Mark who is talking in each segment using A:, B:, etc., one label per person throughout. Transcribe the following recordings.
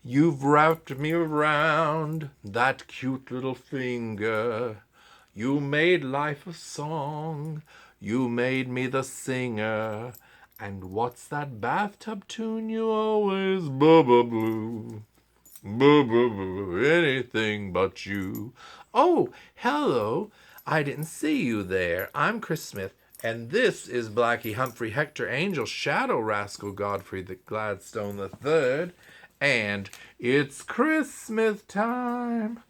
A: You've wrapped me around that cute little finger. You made life a song. You made me the singer. And what's that bathtub tune you always blue? Boo, anything but you. Oh, hello. I didn't see you there. I'm Chris Smith, and this is Blackie Humphrey, Hector Angel, Shadow Rascal, Godfrey the Gladstone the Third, and it's Christmas time.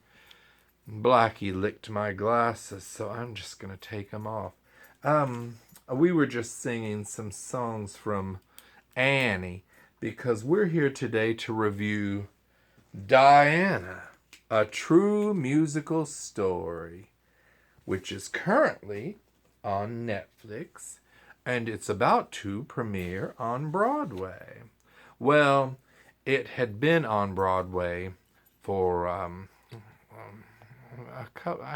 A: Blackie licked my glasses, so I'm just gonna take them off. We were just singing some songs from Annie because we're here today to review Diana, a true musical story, which is currently on Netflix, and it's about to premiere on Broadway. Well, it had been on Broadway for I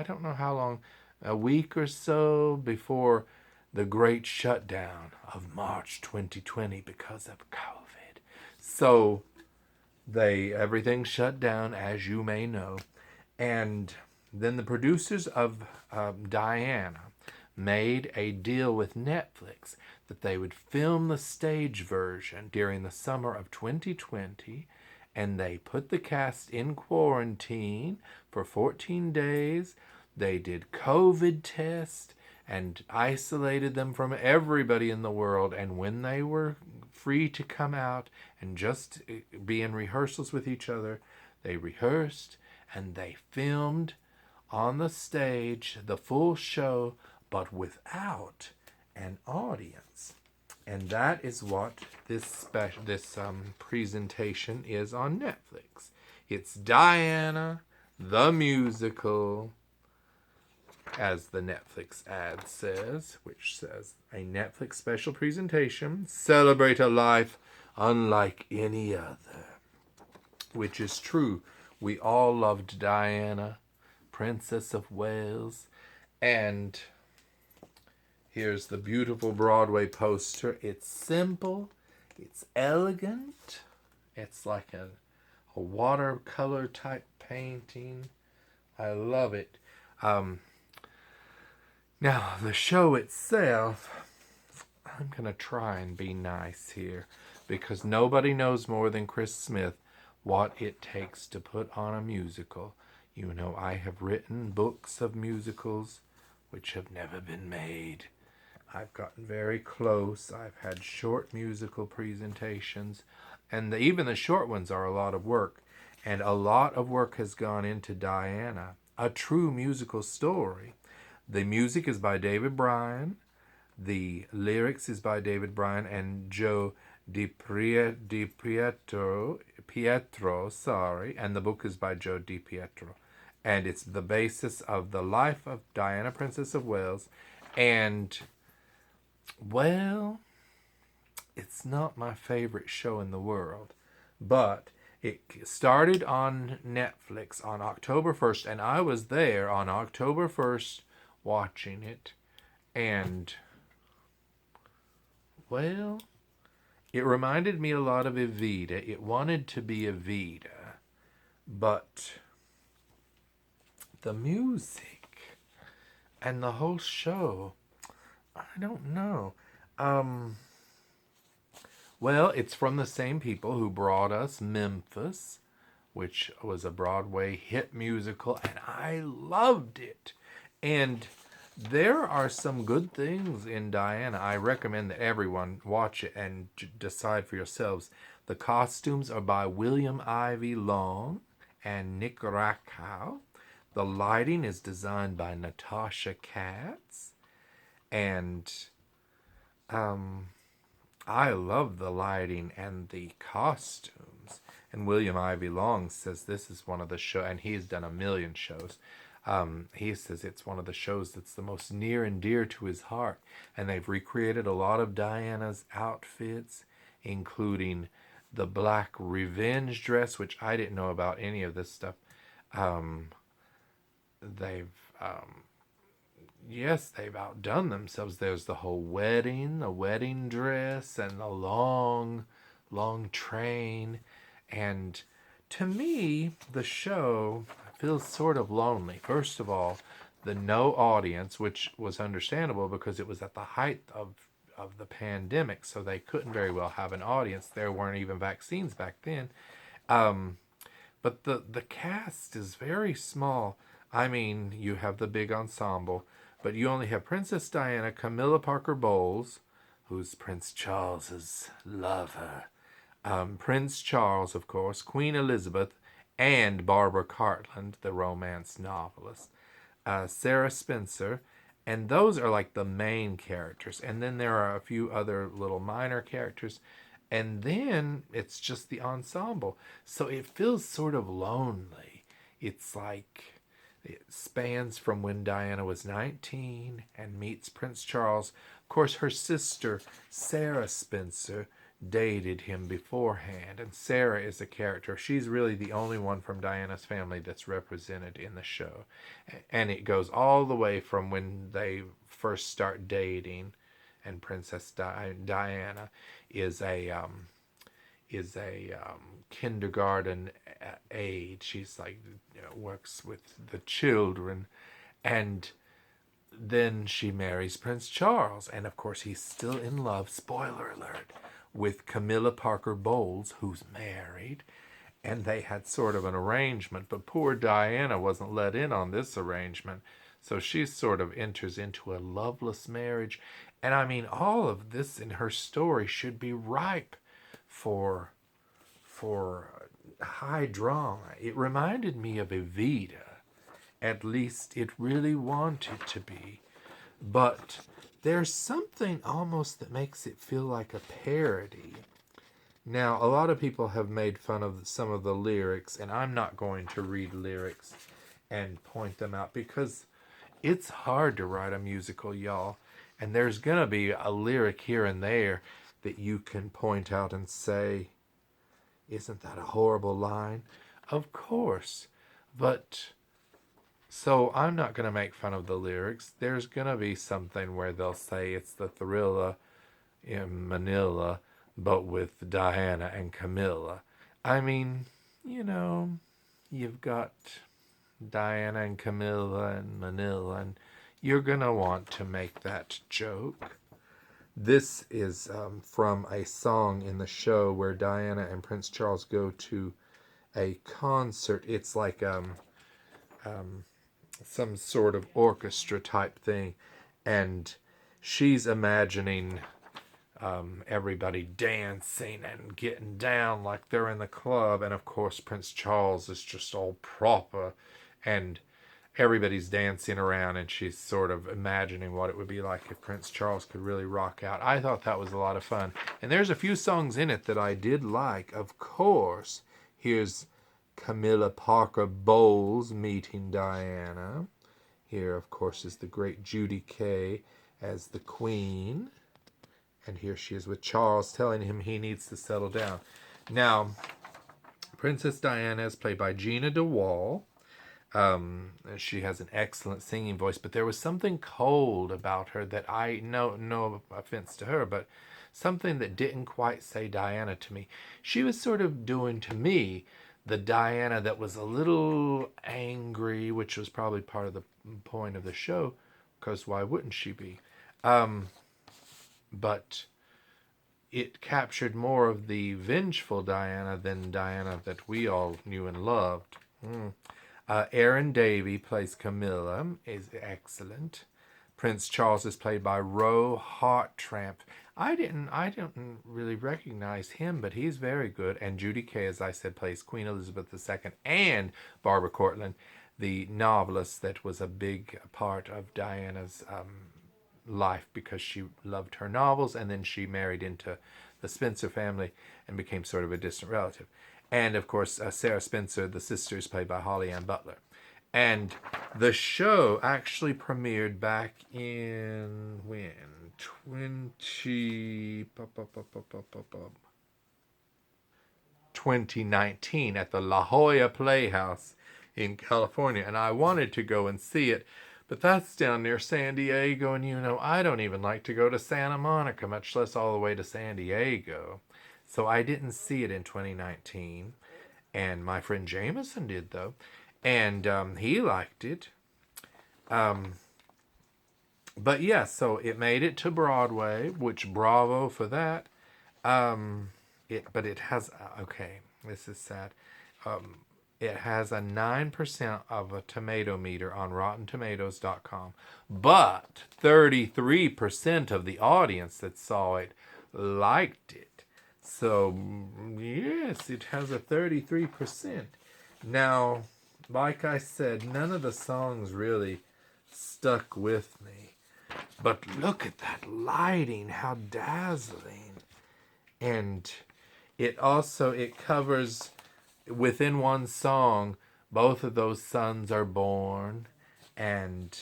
A: don't know how long, a week or so before the great shutdown of March 2020 because of COVID. So everything shut down, as you may know, and then the producers of Diana made a deal with Netflix that they would film the stage version during the summer of 2020, and they put the cast in quarantine for 14 days. They did COVID tests and isolated them from everybody in the world, and when they were free to come out and just be in rehearsals with each other, they rehearsed and they filmed on the stage the full show, but without an audience. And that is what this presentation is on Netflix. It's Diana the Musical, as the Netflix ad says, which says, a Netflix special presentation, celebrate a life unlike any other. Which is true. We all loved Diana, Princess of Wales, and here's the beautiful Broadway poster. It's simple, it's elegant, it's like a watercolor type painting. I love it. Now, the show itself, I'm going to try and be nice here because nobody knows more than Chris Smith what it takes to put on a musical. You know, I have written books of musicals which have never been made. I've gotten very close. I've had short musical presentations, and even the short ones are a lot of work. And a lot of work has gone into Diana, a true musical story. The music is by David Bryan. The lyrics is by David Bryan and Joe Pietro, and the book is by Joe Pietro. And it's the basis of the life of Diana, Princess of Wales. And, well, it's not my favorite show in the world, but it started on Netflix on October 1st, and I was there on October 1st watching it, and, well, it reminded me a lot of Evita. It wanted to be Evita, but the music and the whole show, I don't know. Well, it's from the same people who brought us Memphis, which was a Broadway hit musical, and I loved it. And there are some good things in Diana. I recommend that everyone watch it and decide for yourselves. The costumes are by William Ivy Long and Nick Rakow. The lighting is designed by Natasha Katz. And I love the lighting and the costumes. And William Ivy Long says this is one of the shows, and he's done a million shows. He says it's one of the shows that's the most near and dear to his heart. And they've recreated a lot of Diana's outfits, including the black revenge dress, which I didn't know about any of this stuff. They've outdone themselves. There's the whole the wedding dress, and the long train. And To me, the show feels sort of lonely. First of all, the no audience, which was understandable because it was at the height of the pandemic, so they couldn't very well have an audience. There weren't even vaccines back then. Um, but the cast is very small. I mean, you have the big ensemble, but you only have Princess Diana, Camilla Parker Bowles, who's Prince Charles's lover, Prince Charles, of course, Queen Elizabeth, and Barbara Cartland, the romance novelist, Sarah Spencer, and those are like the main characters. And then there are a few other little minor characters, and then it's just the ensemble. So it feels sort of lonely. It's like it spans from when Diana was 19 and meets Prince Charles. Of course, her sister, Sarah Spencer, dated him beforehand, and Sarah is a character. She's really the only one from Diana's family that's represented in the show, and it goes all the way from when they first start dating, and Princess Diana is a kindergarten age. She's like, works with the children, and then she marries Prince Charles, and of course he's still in love, spoiler alert, with Camilla Parker Bowles, who's married, and they had sort of an arrangement, but poor Diana wasn't let in on this arrangement, so she sort of enters into a loveless marriage. And I mean, all of this in her story should be ripe for high drama. It reminded me of Evita. At least it really wanted to be. But there's something almost that makes it feel like a parody. Now, a lot of people have made fun of some of the lyrics, and I'm not going to read lyrics and point them out because it's hard to write a musical, y'all. And there's going to be a lyric here and there that you can point out and say, isn't that a horrible line? Of course. But so I'm not going to make fun of the lyrics. There's going to be something where they'll say it's the Thrilla in Manila, but with Diana and Camilla. I mean, you've got Diana and Camilla and Manila, and you're going to want to make that joke. This is from a song in the show where Diana and Prince Charles go to a concert. It's like some sort of orchestra type thing, and she's imagining everybody dancing and getting down like they're in the club, and of course Prince Charles is just all proper, and everybody's dancing around, and she's sort of imagining what it would be like if Prince Charles could really rock out. I thought that was a lot of fun, and there's a few songs in it that I did like. Of course, here's Camilla Parker Bowles meeting Diana. Here, of course, is the great Judy Kay as the Queen. And here she is with Charles telling him he needs to settle down. Now, Princess Diana is played by Gina DeWall. She has an excellent singing voice, but there was something cold about her that no offense to her, but something that didn't quite say Diana to me. She was sort of doing to me the Diana that was a little angry, which was probably part of the point of the show, because why wouldn't she be? But it captured more of the vengeful Diana than Diana that we all knew and loved. Erin Davie plays Camilla, is excellent. Prince Charles is played by Roe Hartramp. I didn't really recognize him, but he's very good. And Judy Kay, as I said, plays Queen Elizabeth II, and Barbara Cortland, the novelist that was a big part of Diana's life because she loved her novels, and then she married into the Spencer family and became sort of a distant relative. And of course, Sarah Spencer, the sister, is played by Holly Ann Butler. And the show actually premiered back in when? 2019 at the La Jolla Playhouse in California. And I wanted to go and see it, but that's down near San Diego, and I don't even like to go to Santa Monica, much less all the way to San Diego. So I didn't see it in 2019. And my friend Jameson did, though. And he liked it. But yeah, so it made it to Broadway, which bravo for that. But it has, okay, this is sad. It has a 9% of a tomato meter on RottenTomatoes.com, but 33% of the audience that saw it liked it. So, yes, it has a 33%. Now, like I said, none of the songs really stuck with me. But look at that lighting, how dazzling. And it covers within one song, both of those sons are born, and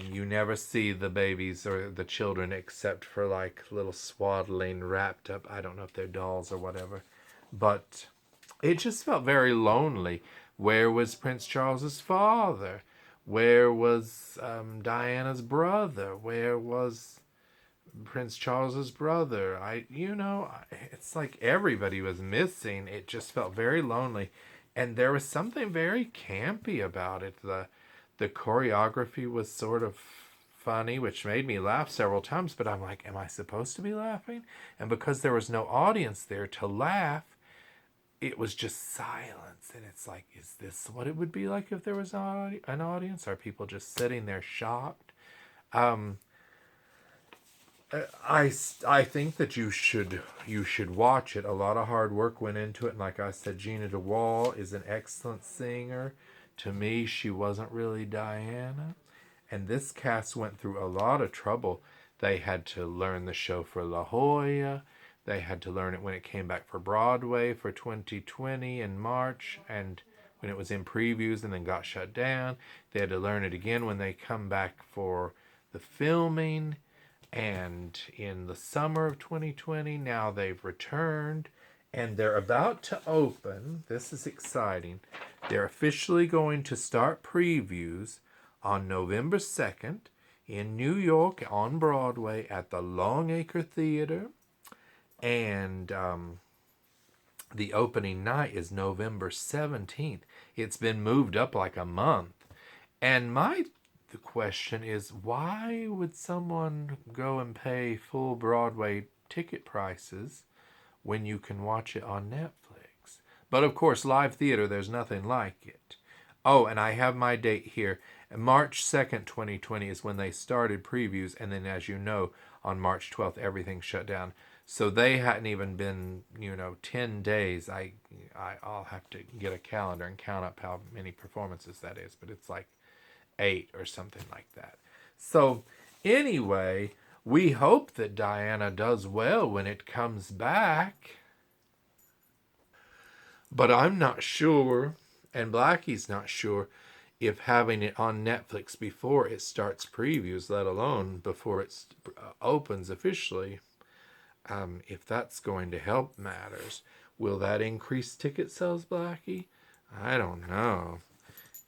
A: you never see the babies or the children except for like little swaddling wrapped up, I don't know if they're dolls or whatever. But it just felt very lonely. Where was Prince Charles's father? Where was Diana's brother? Where was Prince Charles's brother? It's like everybody was missing. It just felt very lonely, and there was something very campy about it. The choreography was sort of funny, which made me laugh several times. But I'm like, am I supposed to be laughing? And because there was no audience there to laugh, it was just silence. And it's like, is this what it would be like if there was an audience? Are people just sitting there shocked? I think that you should watch it. A lot of hard work went into it, and like I said, Gina DeWall is an excellent singer. To me, she wasn't really Diana, and this cast went through a lot of trouble. They had to learn the show for La Jolla. They had to learn it when it came back for Broadway for 2020 in March, and when it was in previews and then got shut down. They had to learn it again when they come back for the filming. And in the summer of 2020, now they've returned, and they're about to open. This is exciting. They're officially going to start previews on November 2nd in New York on Broadway at the Longacre Theatre. And the opening night is November 17th. It's been moved up like a month. And the question is, why would someone go and pay full Broadway ticket prices when you can watch it on Netflix? But of course, live theater, there's nothing like it. Oh, and I have my date here. March 2nd, 2020 is when they started previews. And then, as you know, on March 12th, everything shut down. So they hadn't even been, 10 days. I'll have to get a calendar and count up how many performances that is. But it's like 8 or something like that. So anyway, we hope that Diana does well when it comes back. But I'm not sure, and Blackie's not sure, if having it on Netflix before it starts previews, let alone before it opens officially, if that's going to help matters. Will that increase ticket sales, Blackie? I don't know.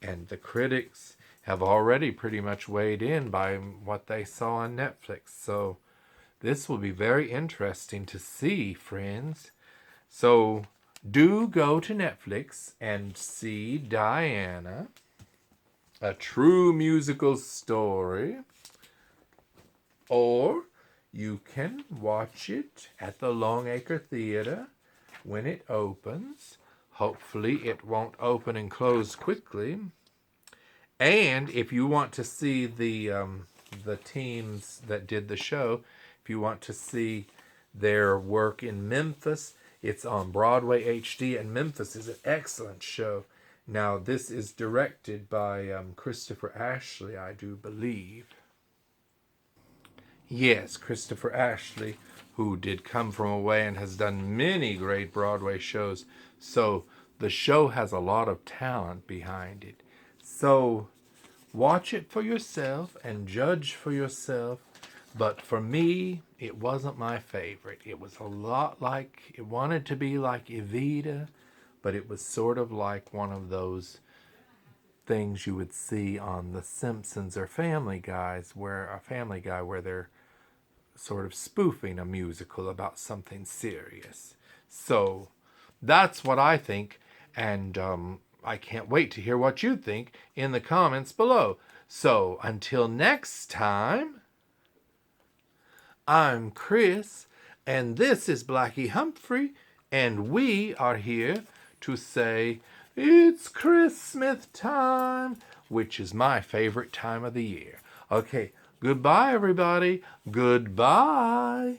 A: And the critics have already pretty much weighed in by what they saw on Netflix. So this will be very interesting to see, friends. So do go to Netflix and see Diana, a true musical story. Or you can watch it at the Longacre Theatre when it opens. Hopefully it won't open and close quickly. And if you want to see the teams that did the show, if you want to see their work in Memphis, it's on Broadway HD, and Memphis is an excellent show. Now, this is directed by Christopher Ashley, I do believe. Yes, Christopher Ashley, who did Come From Away and has done many great Broadway shows. So the show has a lot of talent behind it. So watch it for yourself and judge for yourself. But for me, it wasn't my favorite. It was a lot like, it wanted to be like Evita, but it was sort of like one of those things you would see on The Simpsons or Family Guy, where they're sort of spoofing a musical about something serious. So that's what I think. And I can't wait to hear what you think in the comments below. So until next time, I'm Chris, and this is Blackie Humphrey, and we are here to say it's Christmas time, which is my favorite time of the year. Okay, goodbye, everybody. Goodbye.